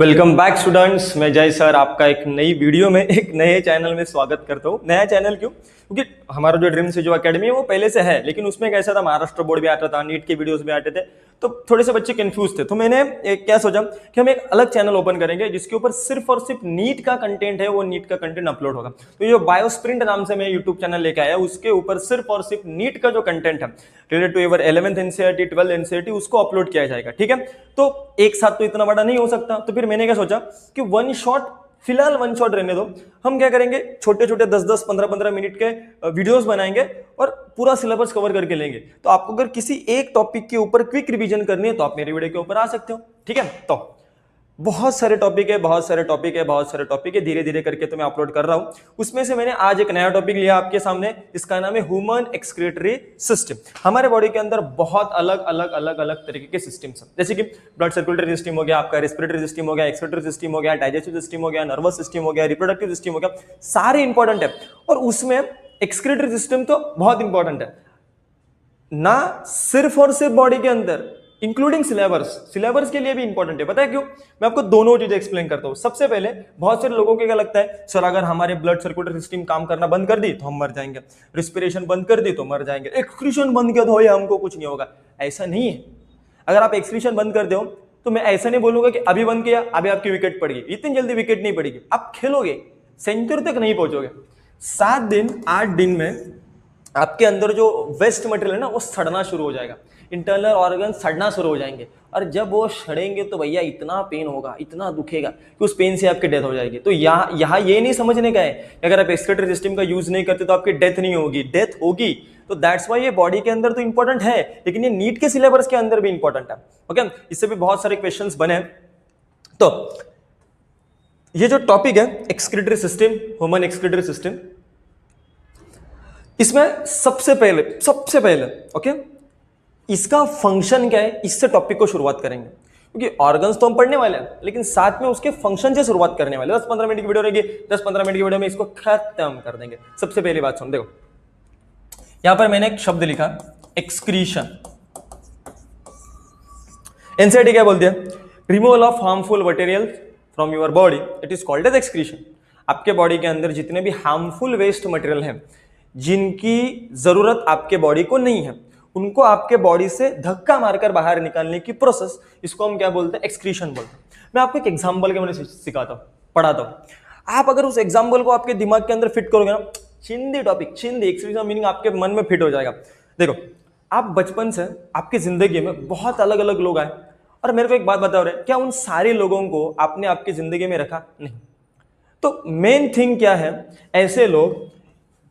Welcome back students, मैं जय sir आपका एक नई वीडियो में एक नए चैनल में स्वागत करता हूँ। नया चैनल क्यों? क्योंकि हमारा जो ड्रीम से जो एकेडमी है वो पहले से है, लेकिन उसमें कैसा था, महाराष्ट्र बोर्ड भी आता था, नीट के वीडियोस भी आते थे, तो थोड़े से बच्चे कंफ्यूज थे। तो मैंने क्या सोचा कि हम एक अलग चैनल ओपन करेंगे जिसके ऊपर सिर्फ और सिर्फ नीट का कंटेंट है, वो नीट का कंटेंट अपलोड होगा। तो जो बायोस्प्रिंट नाम से मैं यूट्यूब चैनल लेके आया, उसके ऊपर सिर्फ और सिर्फ नीट का जो कंटेंट है related to your 11th NCERT 12th NCERT उसको अपलोड किया जाएगा। ठीक है, तो एक साथ तो इतना बड़ा नहीं हो सकता, तो फिर मैंने क्या सोचा कि फिलहाल वन शॉट रहने दो। हम क्या करेंगे, छोटे छोटे 10-10 15-15 मिनट के वीडियोस बनाएंगे और पूरा सिलेबस कवर करके लेंगे। तो आपको अगर किसी एक टॉपिक के ऊपर क्विक रिवीजन करनी है तो आप मेरे वीडियो के ऊपर आ सकते हो। ठीक है, तो बहुत सारे टॉपिक है, धीरे धीरे करके तो मैं अपलोड कर रहा हूं। उसमें से मैंने आज एक नया टॉपिक लिया आपके सामने, इसका नाम है ह्यूमन एक्सक्रीटरी सिस्टम। हमारे बॉडी के अंदर बहुत अलग तरीके के सिस्टम्स हैं, जैसे कि ब्लड सर्कुलेटरी सिस्टम हो गया, आपका रेस्पिरेटरी सिस्टम हो गया, एक्सक्रीटरी सिस्टम हो गया, डाइजेस्टिव सिस्टम हो गया, नर्वस सिस्टम हो गया, रिप्रोडक्टिव सिस्टम हो गया, सारे इंपॉर्टेंट है। और उसमें एक्सक्रीटरी सिस्टम तो बहुत इंपॉर्टेंट है ना, सिर्फ और सिर्फ बॉडी के अंदर, इंक्लूडिंग सिलेबस के लिए भी इंपॉर्टेंट है। पता है क्यों? मैं आपको दोनों चीजें एक्सप्लेन करता हूं। सबसे पहले, बहुत सारे लोगों को क्या लगता है, सर अगर हमारे ब्लड सर्कुलेटरी सिस्टम काम करना बंद कर दी तो हम मर जाएंगे, रिस्पिरेशन बंद कर दी तो मर जाएंगे, एक्सक्रीशन बंद किया तो हमको कुछ नहीं होगा। ऐसा नहीं है। अगर आप एक्सक्रीशन बंद कर दो तो मैं ऐसा नहीं बोलूंगा कि अभी बंद किया अभी आपकी विकेट पड़ गई। इतनी जल्दी विकेट नहीं पड़ेगी, आप खेलोगे, सेंचुरी तक नहीं पहुंचोगे। 7 दिन 8 दिन में आपके अंदर जो वेस्ट मटेरियल है ना वो सड़ना शुरू हो जाएगा, इंटरनल ऑर्गन सड़ना शुरू हो जाएंगे, और जब वो सड़ेंगे तो भैया इतना पेन होगा, इतना दुखेगा कि उस पेन से आपकी डेथ हो जाएगी। तो यहाँ ये नहीं समझने का है कि अगर आप एक्सक्रीटरी सिस्टम का यूज नहीं करते तो आपकी डेथ नहीं होगी, डेथ होगी। तो दैट्स वाई ये बॉडी के अंदर तो इंपॉर्टेंट है, लेकिन ये नीट के सिलेबस के अंदर भी इंपॉर्टेंट है। ओके, इससे भी बहुत सारे क्वेश्चन बने। तो ये जो टॉपिक है excretory system, human excretory system, इसमें सबसे पहले ओके इसका फंक्शन क्या है, इससे टॉपिक को शुरुआत करेंगे। क्योंकि ऑर्गन्स तो हम पढ़ने वाले हैं, लेकिन साथ में उसके फंक्शन से शुरुआत करने वाले। 10-15 मिनट की वीडियो रहेगी, 10-15 मिनट की वीडियो में इसको खत्म कर देंगे। सबसे पहली बात सुन, देखो यहां पर मैंने एक शब्द लिखा, एक्सक्रीशन। एनसीईआरटी क्या बोलती है? Removal of harmful material from your body, it is called as excretion. आपके बॉडी के अंदर जितने भी हार्मफुल वेस्ट मटेरियल हैं, जिनकी जरूरत आपके बॉडी को नहीं है, उनको आपके बॉडी से धक्का मारकर बाहर निकालने की प्रोसेस, इसको हम क्या बोलते हैं? एक्सक्रीशन बोलते हैं। मैं आपको एक एग्जांपल के मैंने सिखाता हूं, पढ़ाता हूं। आप अगर उस एग्जांपल को आपके दिमाग के अंदर फिट करोगे ना, चिंदी टॉपिक, चिंदी एक्सक्रीशन मीनिंग आपके मन में फिट हो जाएगा। देखो, आप बचपन से आपकी जिंदगी में बहुत अलग अलग लोग आए, और मेरे को एक बात बताओ रहे, क्या उन सारे लोगों को आपने आपकी जिंदगी में रखा? नहीं। तो मेन थिंग क्या है, ऐसे लोग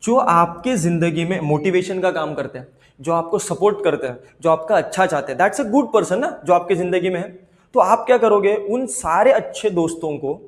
जो आपके जिंदगी में मोटिवेशन का काम करते हैं, जो आपको सपोर्ट करते हैं, जो आपका अच्छा चाहते हैं, दैट्स अ गुड पर्सन ना, जो आपके जिंदगी में है। तो आप क्या करोगे, उन सारे अच्छे दोस्तों को,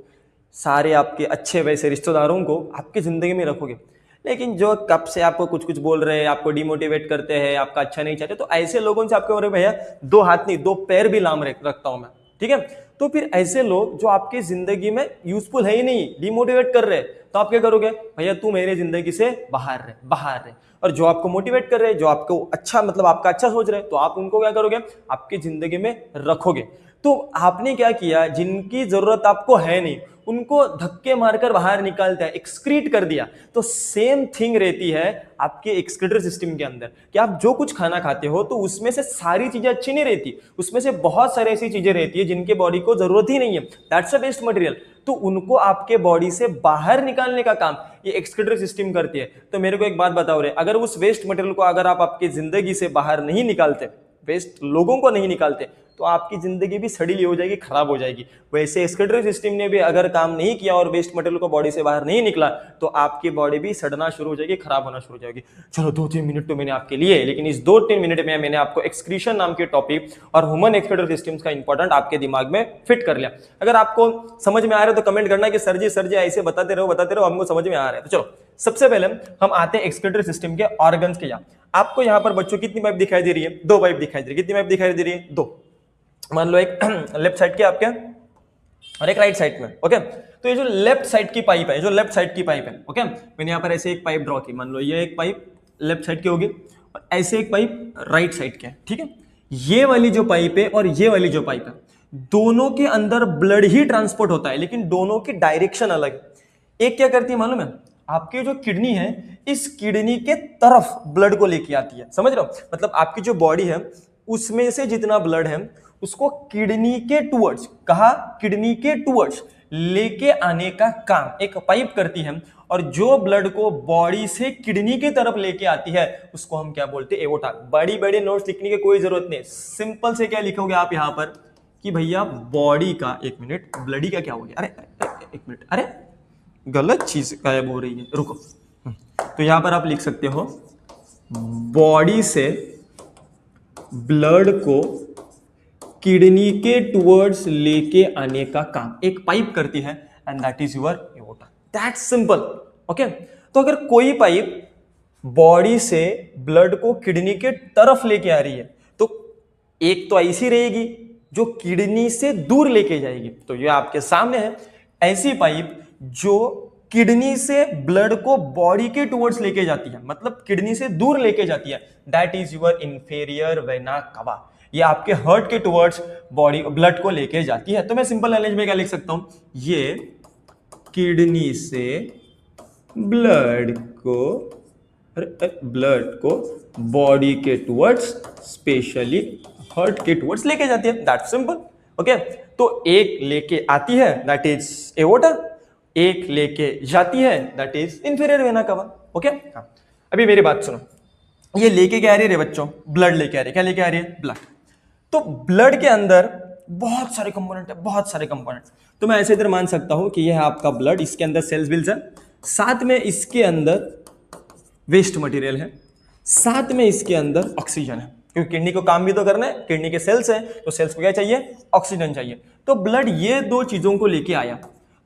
सारे आपके अच्छे वैसे रिश्तेदारों को आपकी जिंदगी में रखोगे। लेकिन जो कब से आपको कुछ कुछ बोल रहे हैं, आपको डिमोटिवेट करते हैं, आपका अच्छा नहीं चाहते, तो ऐसे लोगों से आपके बोले भैया 2 हाथ नहीं 2 पैर भी लाम रखता हूं मैं। ठीक है, तो फिर ऐसे लोग जो आपकी जिंदगी में यूजफुल है ही नहीं, डिमोटिवेट कर रहे हैं, तो आप क्या करोगे, भैया तू मेरे जिंदगी से बाहर रहे। और जो आपको मोटिवेट कर रहे हैं, जो आपको अच्छा मतलब आपका अच्छा सोच रहे हैं, तो आप उनको क्या करोगे, आपकी जिंदगी में रखोगे। तो आपने क्या किया, जिनकी जरूरत आपको है नहीं, उनको धक्के मारकर बाहर निकालता है, एक्सक्रीट कर दिया। तो सेम थिंग रहती है आपके एक्सक्रीटरी सिस्टम के अंदर, कि आप जो कुछ खाना खाते हो तो उसमें से सारी चीजें अच्छी नहीं रहती, उसमें से बहुत सारी ऐसी चीजें रहती है जिनके बॉडी को जरूरत ही नहीं है, दैट्स अ वेस्ट मटेरियल। तो उनको आपके बॉडी से बाहर निकालने का काम ये एक्सक्रीटरी सिस्टम करती है। तो मेरे को एक बात बताओ रे, अगर उस वेस्ट मटेरियल को अगर आप आपकी जिंदगी से बाहर नहीं निकालते, वेस्ट लोगों को नहीं निकालते, तो आपकी जिंदगी भी सड़ीली हो जाएगी, खराब हो जाएगी। वैसे एक्सक्रीटरी सिस्टम ने भी अगर काम नहीं किया और वेस्ट मटेरियल को बॉडी से बाहर नहीं निकला, तो आपकी बॉडी भी सड़ना शुरू हो जाएगी, खराब होना शुरू हो जाएगी। चलो 2-3 मिनट तो मैंने आपके लिए, लेकिन इस 2-3 मिनट में मैंने आपको एक्सक्रीशन नाम के टॉपिक और ह्यूमन एक्सक्रीटरी सिस्टम्स का इंपॉर्टेंट आपके दिमाग में फिट कर लिया। अगर आपको समझ में आ रहा है तो कमेंट करना कि सर जी ऐसे बताते रहो, हमको समझ में आ रहा है। तो चलो सबसे पहले हम आते हैं एक्सक्रीटरी सिस्टम के ऑर्गन्स के। आपको यहाँ पर बच्चों कितनी पाइप दिखाई दे रही है? 2 पाइप दिखाई दे रही है। कितनी पाइप दिखाई दे रही है? 2। मान लो एक लेफ्ट साइड के आपके और एक राइट साइड में। ओके, तो ये जो लेफ्ट साइड की पाइप है, ओके, मैंने यहाँ पर ऐसे एक पाइप ड्रॉ की। मान लो ये एक पाइप लेफ्ट साइड की होगी और ऐसे एक पाइप राइट साइड के, ठीक है। ये वाली जो पाइप है और ये वाली जो पाइप है, दोनों के अंदर ब्लड ही ट्रांसपोर्ट होता है, लेकिन दोनों की डायरेक्शन अलग है। एक क्या करती है मालूम है, आपकी जो किडनी है इस किडनी के तरफ ब्लड को लेके आती है, समझ रहे हो? मतलब आपकी जो बॉडी है उसमें से जितना ब्लड है उसको किडनी के टूवर्ड्स, कहा किडनी के टूवर्ड्स लेके आने का काम एक पाइप करती है, और जो ब्लड को बॉडी से किडनी की तरफ लेके आती है उसको हम क्या बोलते हैं, एओर्टा। बड़ी बड़ी नोट्स लिखने की कोई जरूरत नहीं, सिंपल से क्या लिखोगे आप यहां पर कि भैया बॉडी का, एक मिनट, ब्लडी का क्या हो गया, अरे एक मिनट, अरे गलत चीज गायब हो रही है, रुको। तो यहां पर आप लिख सकते हो बॉडी से ब्लड को किडनी के टुवर्ड्स लेके आने का काम एक पाइप करती है, and that is your aorta. That's simple. Okay, तो अगर कोई पाइप बॉडी से ब्लड को किडनी के तरफ लेके आ रही है तो एक तो ऐसी रहेगी जो किडनी से दूर लेके जाएगी, तो ये आपके सामने है ऐसी पाइप जो किडनी से ब्लड को बॉडी के टुवर्ड्स लेके जाती है, मतलब किडनी से दूर लेके जाती है, that is your inferior vena कवा। ये आपके हार्ट के टुवर्ड्स बॉडी ब्लड को लेके जाती है। तो मैं सिंपल लैंग्वेज में क्या लिख सकता हूं, ये किडनी से ब्लड को बॉडी के टुवर्ड्स, स्पेशली हार्ट के टुवर्ड्स लेके जाती है, दैट्स सिंपल। ओके, तो एक लेके आती है दैट इज एओर्टा, एक लेके जाती है दैट इज इंफीरियर वेना कवा। ओके, हाँ, अभी मेरी बात सुनो, ये लेके क्या आ रही है बच्चों, ब्लड लेके आ रही है, क्या लेके आ रही है, ब्लड। तो ब्लड के अंदर बहुत सारे कंपोनेंट है, बहुत सारे कंपोनेंट। तो मैं ऐसे इधर मान सकता हूं कि यह है आपका ब्लड, इसके अंदर सेल्स बिल्स है, साथ में इसके अंदर वेस्ट मटेरियल है, साथ में इसके अंदर ऑक्सीजन है, क्योंकि किडनी को काम भी तो करना है, किडनी के सेल्स है तो सेल्स को क्या चाहिए, ऑक्सीजन चाहिए। तो ब्लड ये दो चीजों को लेके आया।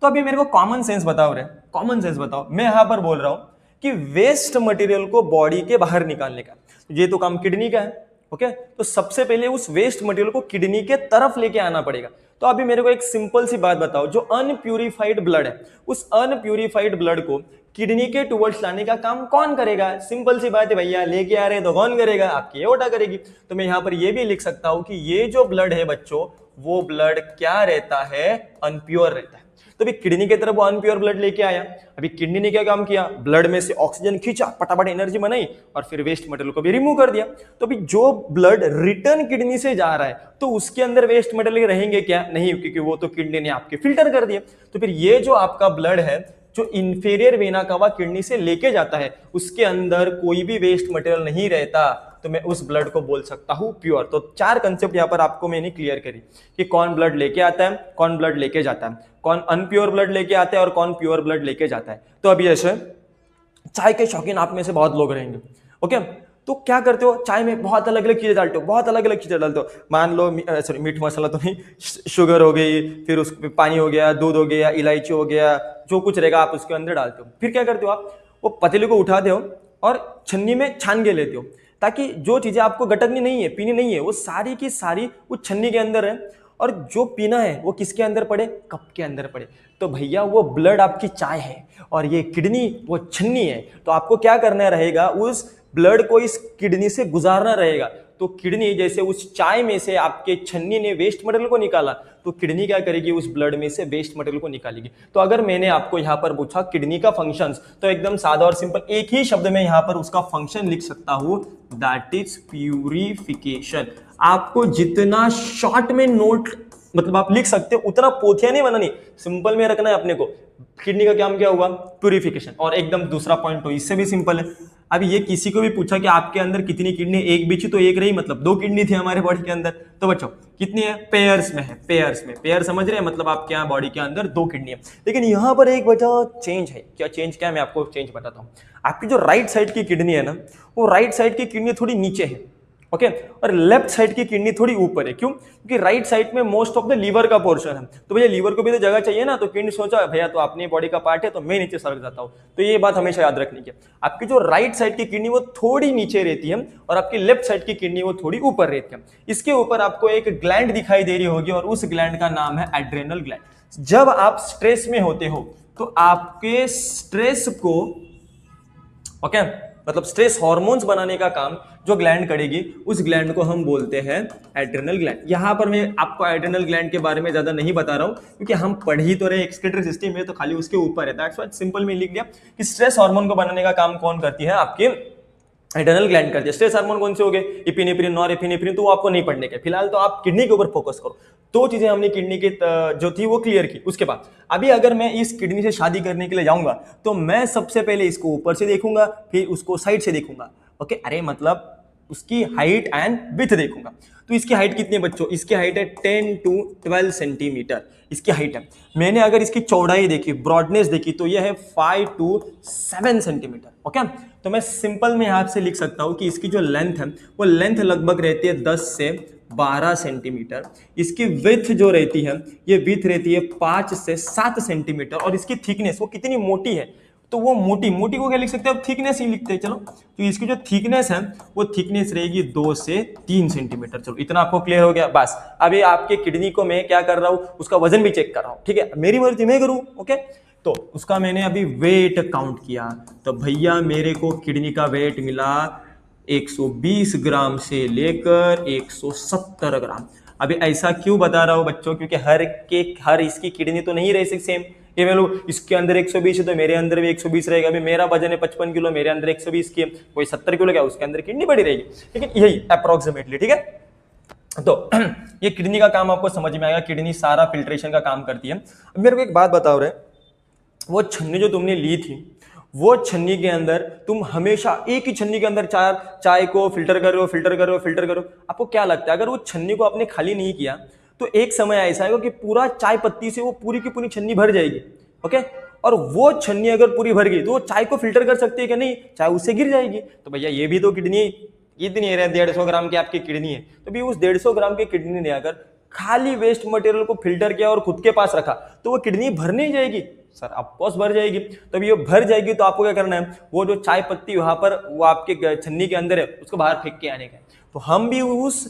तो अभी मेरे को कॉमन सेंस बताओ रे, कॉमन सेंस बताओ, मैं यहां पर बोल रहा हूं कि वेस्ट मटेरियल को बॉडी के बाहर निकालने का ये तो काम किडनी का है। ओके, तो सबसे पहले उस वेस्ट मटेरियल को किडनी के तरफ लेके आना पड़ेगा। तो अभी मेरे को एक सिंपल सी बात बताओ, जो अनप्यूरिफाइड ब्लड है उस अनप्यूरिफाइड ब्लड को किडनी के टुवर्ड्स लाने का काम कौन करेगा, सिंपल सी बात है भैया, लेके आ रहे हैं तो कौन करेगा, आपकी एओर्टा करेगी। तो मैं यहां पर यह भी लिख सकता हूं कि ये जो ब्लड है बच्चों, वो ब्लड क्या रहता है, अनप्योर रहता है। तो अभी किडनी की तरफ वो अनप्योर ब्लड लेके आया, अभी किडनी ने क्या काम किया, ब्लड में से ऑक्सीजन खींचा, फटाफट एनर्जी बनाई और फिर वेस्ट मटेरियल को भी रिमूव कर दिया। तो अभी जो ब्लड रिटर्न किडनी से जा रहा है तो उसके अंदर वेस्ट मटेरियल रहेंगे क्या, नहीं, क्योंकि वो तो किडनी ने आपके फिल्टर कर दिया। तो फिर ये जो आपका ब्लड है जो इंफीरियर वेना कवा किडनी से लेके जाता है उसके अंदर कोई भी वेस्ट मटेरियल नहीं रहता, तो मैं उस ब्लड को बोल सकता हूं प्योर। तो चार कंसेप्ट यहां पर आपको मैंने क्लियर करी कि कौन ब्लड लेके आता है, कौन ब्लड लेके जाता है, कौन अनप्योर ब्लड लेके आता है और कौन प्योर ब्लड लेके जाता है। तो अभी ऐसे चाय के शौकीन आप में से बहुत लोग रहेंगे। ओके, तो क्या करते हो, चाय में बहुत अलग अलग चीजें डालते हो, बहुत अलग अलग चीजें डालते हो। मान लो सॉरी मीट मसाला तो नहीं, शुगर हो गई, फिर उस पानी हो गया, दूध हो गया, इलायची हो गया, जो कुछ रहेगा आप उसके अंदर डालते हो। फिर क्या करते हो आप, वो पतीले को उठाते हो और छन्नी में छान के लेते हो, ताकि जो चीजें आपको गटकनी नहीं है, पीनी नहीं है, वो सारी की सारी उस छन्नी के अंदर है, और जो पीना है वो किसके अंदर पड़े, कप के अंदर पड़े। तो भैया वो ब्लड आपकी चाय है और ये किडनी वो छन्नी है। तो आपको क्या करना रहेगा, उस ब्लड को इस किडनी से गुजारना रहेगा। तो किडनी जैसे उस चाय में से आपके छन्नी ने वेस्ट मटेरियल को निकाला, तो किडनी क्या करेगी, उस ब्लड में से वेस्ट मटेरियल को निकालेगी। तो अगर मैंने आपको यहां पर पूछा किडनी का फंक्शंस, तो एकदम सादा और सिंपल एक ही शब्द में यहां पर उसका फंक्शन लिख सकता हूं, दैट इज प्यूरिफिकेशन। आपको जितना शॉर्ट में नोट मतलब आप लिख सकते हो उतना पोथिया नहीं बनानी, सिंपल में रखना है अपने को। किडनी का काम क्या हुआ, प्यूरिफिकेशन। और एकदम दूसरा पॉइंट तो इससे भी सिंपल है। अब ये किसी को भी पूछा कि आपके अंदर कितनी किडनी, एक बीच तो एक रही, मतलब दो किडनी थी हमारे बॉडी के अंदर। तो बच्चों कितनी है, पेयर्स में है, पेयर्स में, पेयर समझ रहे हैं, मतलब आपके यहाँ बॉडी के अंदर दो किडनी है। लेकिन यहाँ पर एक वजह चेंज है। क्या चेंज, क्या है मैं आपको चेंज बताता हूँ। आपकी जो राइट साइड की किडनी है ना, वो राइट साइड की किडनी थोड़ी नीचे है, ओके, और लेफ्ट साइड की किडनी थोड़ी ऊपर है। क्यों, क्योंकि राइट साइड में मोस्ट ऑफ द लीवर का पोर्शन है। तो भैया लीवर को भी तो जगह चाहिए ना, तो किडनी सोचा भैया तो अपनी बॉडी का पार्ट है तो मैं नीचे सरक जाता हूँ। तो ये बात हमेशा याद रखनी है, आपकी जो राइट साइड की किडनी वो थोड़ी नीचे रहती है और आपकी लेफ्ट साइड की किडनी वो थोड़ी ऊपर रहती है। इसके ऊपर आपको एक ग्लैंड दिखाई दे रही होगी और उस ग्लैंड का नाम है एड्रेनल ग्लैंड। जब आप स्ट्रेस में होते हो तो आपके स्ट्रेस को, ओके, मतलब स्ट्रेस हार्मोन्स बनाने का काम जो ग्लैंड करेगी उस ग्लैंड को हम बोलते हैं एड्रेनल ग्लैंड। यहाँ पर मैं आपको एड्रेनल ग्लैंड के बारे में ज्यादा नहीं बता रहा हूँ क्योंकि हम पढ़ ही तो रहे एक्सक्रीटरी सिस्टम में, तो खाली उसके ऊपर है। दैट्स व्हाई सिंपल में लिख दिया कि स्ट्रेस हार्मोन को बनाने का काम कौन करती है, आपके एड्रेनल ग्लैंड करती है। स्ट्रेस हार्मोन कौन से हो गए, इपिनेफ्रिन, नॉरएपिनेफ्रिन, तो वो आपको नहीं पढ़ने के, फिलहाल तो आप किडनी के ऊपर फोकस करो। दो चीजें हमने किडनी की जो थी वो क्लियर की। उसके बाद अभी अगर मैं इस किडनी से शादी करने के लिए जाऊंगा तो मैं सबसे पहले इसको ऊपर से देखूंगा, फिर उसको साइड से देखूंगा। ओके, अरे मतलब उसकी हाइट एंड विड्थ देखूंगा। तो इसकी हाइट कितनी है बच्चों, इसकी हाइट है 10 to 12 सेंटीमीटर इसकी हाइट है। मैंने अगर इसकी चौड़ाई देखी, ब्रॉडनेस देखी, तो यह है 5 to 7 सेंटीमीटर। ओके, तो मैं सिंपल में यहां से लिख सकता हूं कि इसकी जो लेंथ है वो लेंथ लगभग रहती है 10 से 12 सेंटीमीटर। इसकी विड्थ जो रहती है ये विड्थ रहती है 5 से 7 सेंटीमीटर। और इसकी थिकनेस वो कितनी मोटी है, तो वो मोटी को क्या लिख सकते हैं, अब थिकनेस ही लिखते हैं। चलो, तो इसकी जो थिकनेस है वो थिकनेस रहेगी 2 से 3 सेंटीमीटर। चलो, इतना आपको क्लियर हो गया। बस अभी आपके किडनी को मैं क्या कर रहा हूं, उसका वजन भी चेक कर रहा हूं। ठीक है, मेरी मर्जी मैं करूं। ओके, तो उसका मैंने अभी वेट काउंट किया, तो भैया मेरे को किडनी का वेट मिला 120 ग्राम से लेकर 170 ग्राम। अभी ऐसा क्यों बता रहा हूं बच्चों, क्योंकि हर इसकी किडनी तो नहीं रह सकती सेम। ये मैं लोग इसके अंदर 120 है तो मेरे अंदर भी 120 रहेगा। अभी मेरा वजन है 55 किलो, मेरे अंदर 120 की, कोई 70 किलो क्या, उसके अंदर किडनी बड़ी रहेगी। लेकिन यही अप्रोक्सीमेटली, ठीक है। तो ये किडनी का काम आपको समझ में आएगा, किडनी सारा फिल्ट्रेशन का काम करती है। अब मेरे को एक बात बताओ रहे, वो छन्नी जो तुमने ली थी, वो छन्नी के अंदर तुम हमेशा एक ही छन्नी के अंदर चाय को फिल्टर करो। आपको क्या लगता है, अगर वो छन्नी को आपने खाली नहीं किया तो एक समय ऐसा आएगा कि पूरा चाय पत्ती से वो पूरी की पूरी छन्नी भर जाएगी। ओके, और वो छन्नी अगर पूरी भर गई तो वो चाय को फिल्टर कर सकती है कि नहीं, चाय उससे गिर जाएगी। तो भैया ये भी तो किडनी इतनी है, 150 ग्राम की आपकी किडनी है, तो भी उस 150 ग्राम की किडनी ने अगर खाली वेस्ट मटेरियल को फिल्टर किया और खुद के पास रखा तो वो किडनी भर नहीं जाएगी सर, ऑफकोर्स भर जाएगी। तब ये भर जाएगी तो आपको क्या करना है, वो जो चाय पत्ती वहां पर वो आपके छन्नी के अंदर है उसको बाहर फेंक के आने का। तो हम भी उस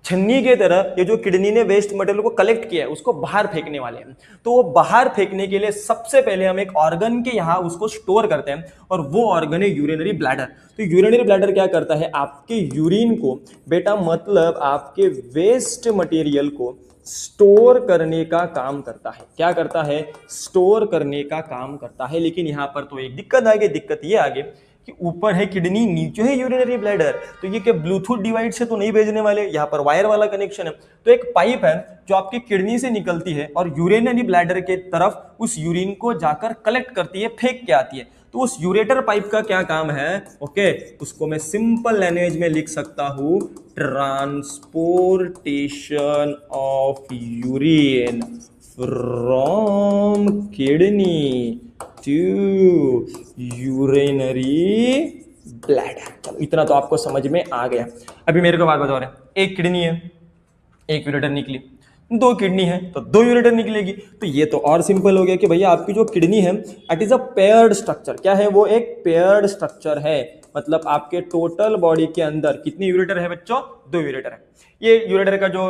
छन्नी के तरह ये जो किडनी ने वेस्ट मटेरियल को कलेक्ट किया है उसको बाहर फेंकने वाले हैं। तो वो बाहर फेंकने के लिए सबसे पहले हम एक ऑर्गन के यहाँ उसको स्टोर करते हैं, और वो ऑर्गन है यूरिनरी ब्लैडर। तो यूरिनरी ब्लैडर क्या करता है, आपके यूरिन को, बेटा मतलब आपके वेस्ट मटेरियल को स्टोर करने का काम करता है। क्या करता है, स्टोर करने का काम करता है। लेकिन यहाँ पर तो एक दिक्कत आ गई, दिक्कत ये आ गई कि ऊपर है किडनी, नीचे है यूरिनरी ब्लैडर। तो ये क्या ब्लूटूथ डिवाइस से तो नहीं भेजने वाले, यहाँ पर वायर वाला कनेक्शन है। तो एक पाइप है जो आपकी किडनी से निकलती है और यूरिनरी ब्लैडर के तरफ उस यूरिन को जाकर कलेक्ट करती है, फेंक के आती है। तो उस यूरेटर पाइप का क्या काम है, ओके, उसको मैं सिंपल लैंग्वेज में लिख सकता हूं, transportation of urine from kidney to urinary bladder. चलो इतना तो आपको समझ में आ गया। अभी मेरे को बात बताओ रहे, एक किडनी है, एक यूरेटर निकली, दो किडनी है तो दो यूरेटर निकलेगी। तो ये तो और सिंपल हो गया कि भैया आपकी जो किडनी है it is a paired structure. क्या है वो, एक पेयर्ड स्ट्रक्चर है। मतलब आपके टोटल बॉडी के अंदर कितने यूरेटर है बच्चों, दो यूरेटर है। ये यूरेटर का जो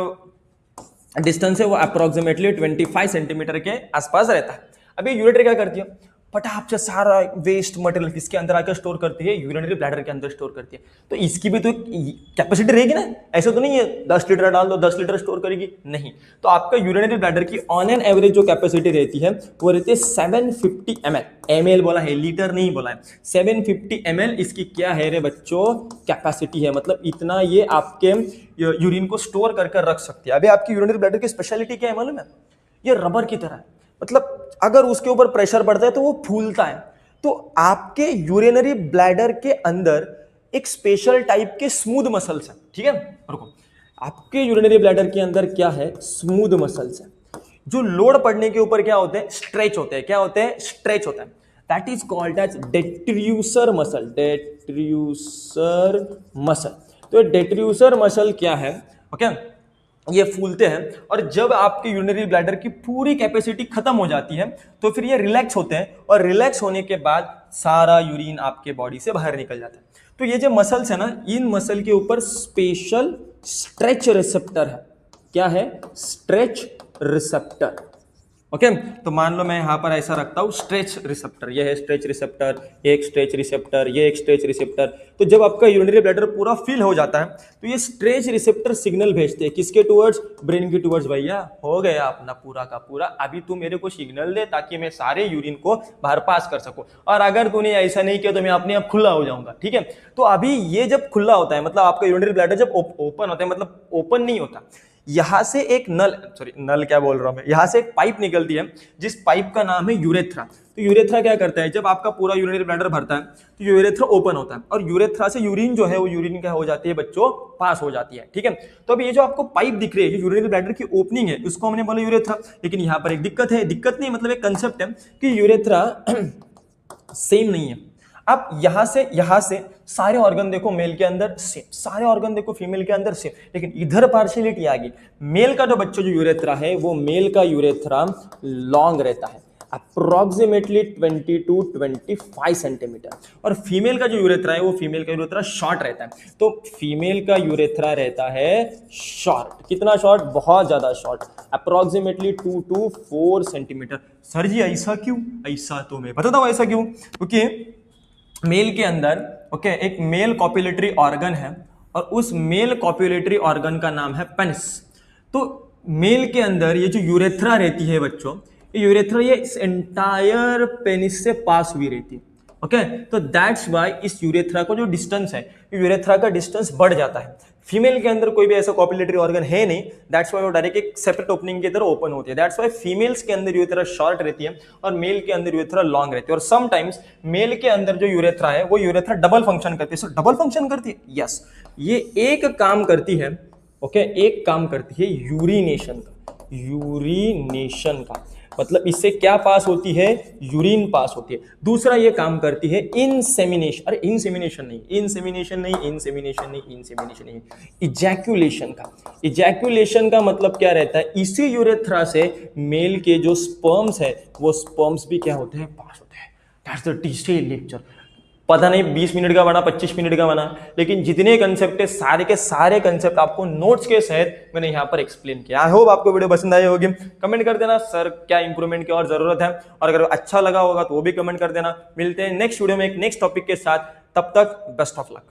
डिस्टेंस है वो अप्रोक्सीमेटली 25 सेंटीमीटर के आसपास रहता है। अब ये यूरेटर क्या करती है, फटाफट से सारा वेस्ट मटेरियल किसके अंदर आकर स्टोर करती है, यूरिनरी ब्लैडर के अंदर स्टोर करती है। तो इसकी भी तो कैपेसिटी रहेगी ना, ऐसा तो नहीं है 10 लीटर डाल दो 10 लीटर स्टोर करेगी, नहीं। तो आपका यूरिनरी ब्लैडर की ऑन एन एवरेज जो कैपेसिटी रहती है वो रहती है 750 ml। ml बोला है, लीटर नहीं बोला है। 750 ml इसकी क्या है रे बच्चों, कैपेसिटी है। मतलब इतना ये आपके यूरिन को स्टोर करके रख सकती है। अभी आपकी यूरिनरी ब्लैडर की स्पेशलिटी क्या है मालूम है, ये रबर की तरह है। मतलब अगर उसके ऊपर प्रेशर बढ़ता है तो वो फूलता है। तो आपके यूरिनरी ब्लैडर के अंदर एक स्पेशल टाइप के स्मूथ मसल्स है, ठीक है। रुको, आपके यूरिनरी ब्लैडर के अंदर क्या है, स्मूथ मसल्स है जो लोड पड़ने के ऊपर क्या होते हैं, स्ट्रेच होते हैं। क्या होते हैं, स्ट्रेच होता है। That is called as detrusor muscle. Detrusor muscle, तो डेट्रूसर मसल क्या है, ओके, ये फूलते हैं। और जब आपके यूरिनरी ब्लैडर की पूरी कैपेसिटी खत्म हो जाती है तो फिर ये रिलैक्स होते हैं, और रिलैक्स होने के बाद सारा यूरिन आपके बॉडी से बाहर निकल जाता है। तो ये जो मसल्स है ना, इन मसल के ऊपर स्पेशल स्ट्रेच रिसेप्टर है। क्या है, स्ट्रेच रिसेप्टर। ओके तो मान लो मैं यहाँ पर ऐसा रखता हूँ स्ट्रेच रिसेप्टर, ये है स्ट्रेच रिसेप्टर, ये एक स्ट्रेच रिसेप्टर, ये एक स्ट्रेच रिसेप्टर। तो जब आपका यूरिनरी ब्लैडर पूरा फिल हो जाता है तो ये स्ट्रेच रिसेप्टर सिग्नल भेजते हैं किसके टुवर्ड्स, ब्रेन के टुवर्ड्स। भैया हो गया अपना पूरा का पूरा, अभी तू मेरे को सिग्नल दे ताकि मैं सारे यूरिन को बाहर पास कर सकूं, और अगर तूने ऐसा नहीं किया तो मैं अपने आप खुला हो जाऊंगा। ठीक है, तो अभी ये जब खुला होता है मतलब आपका यूरिनरी ब्लैडर जब ओपन होता है, मतलब ओपन नहीं होता, यहां से एक नल क्या बोल रहा हूं मैं, यहां से एक पाइप निकलती है जिस पाइप का नाम है यूरेथ्रा। तो यूरेथ्रा क्या करता है, जब आपका पूरा यूरिनरी ब्लैडर भरता है तो यूरेथ्रा ओपन होता है और यूरेथ्रा से यूरिन जो है वो यूरिन क्या हो जाती है बच्चों, पास हो जाती है। ठीक है, तो अभी ये जो आपको पाइप दिख रही है यूरिनरी ब्लैडर की ओपनिंग है उसको हमने बोला यूरेथ्रा। लेकिन यहां पर एक दिक्कत है, दिक्कत नहीं मतलब एक कंसेप्ट है कि यूरेथ्रा सेम नहीं है। अब यहां से सारे ऑर्गन देखो मेल के अंदर सेम, सारे ऑर्गन देखो फीमेल के अंदर सेम, लेकिन इधर पार्शियलिटी आ गई। मेल का जो बच्चों जो यूरेथ्रा है वो मेल का यूरेथ्रा लॉन्ग रहता है अप्रोक्सीमेटली 20 to 25 सेंटीमीटर, और फीमेल का जो यूरेथ्रा है वो फीमेल का यूरेथ्रा शॉर्ट रहता है। तो फीमेल का यूरेथ्रा रहता है शॉर्ट, कितना शॉर्ट, बहुत ज्यादा short, approximately 2 to 4 centimetre. Sir ji ऐसा क्यों, ऐसा तो मैं बताता हूं ऐसा क्यों, क्योंकि मेल के अंदर ओके एक मेल कॉपुलेटरी ऑर्गन है और उस मेल कॉपुलेटरी ऑर्गन का नाम है पेनिस। तो मेल के अंदर ये जो यूरेथ्रा रहती है बच्चों, ये यूरेथ्रा ये इस एंटायर पेनिस से पास हुई रहती है। ओके तो दैट्स वाई इस यूरेथ्रा का जो डिस्टेंस है, यूरेथ्रा का डिस्टेंस बढ़ जाता है। फीमेल के अंदर कोई भी ऐसा कॉपुलेटरी ऑर्गन है नहीं, दैट्स वाई वो डायरेक्ट एक सेपरेट ओपनिंग की तरह ओपन होती है। दैट्स वाई फीमेल्स के अंदर यूरेथ्रा शॉर्ट रहती है और मेल के अंदर यूरेथ्रा लॉन्ग रहती है। और समटाइम्स मेल के अंदर जो यूरेथ्रा है वो यूरेथ्रा डबल फंक्शन करती है। सर डबल फंक्शन करती है, यस, ये एक काम करती है ओके, एक काम करती है यूरिनेशन का, यूरिनेशन का मतलब इससे क्या पास होती है, यूरिन पास होती है। दूसरा ये काम करती है इंसेमिनेशन, अरे इंसेमिनेशन नहीं, इंसेमिनेशन नहीं, इंसेमिनेशन नहीं, इंसेमिनेशन नहीं, इजैक्यूलेशन का। इजैक्यूलेशन का मतलब क्या रहता है, इसी यूरेथ्रा से मेल के जो स्पर्म्स है वो स्पर्म्स भी क्या होते हैं, पास होते हैं। That's the detail lecture. पता नहीं 20 मिनट का बना 25 मिनट का बना, लेकिन जितने कंसेप्ट है सारे के सारे कंसेप्ट आपको नोट्स के सहित मैंने यहाँ पर एक्सप्लेन किया। आई होप आपको वीडियो पसंद आई होगी। कमेंट कर देना सर क्या इंप्रूवमेंट की और जरूरत है, और अगर अच्छा लगा होगा तो वो भी कमेंट कर देना। मिलते हैं नेक्स्ट वीडियो में एक नेक्स्ट टॉपिक के साथ, तब तक बेस्ट ऑफ लक।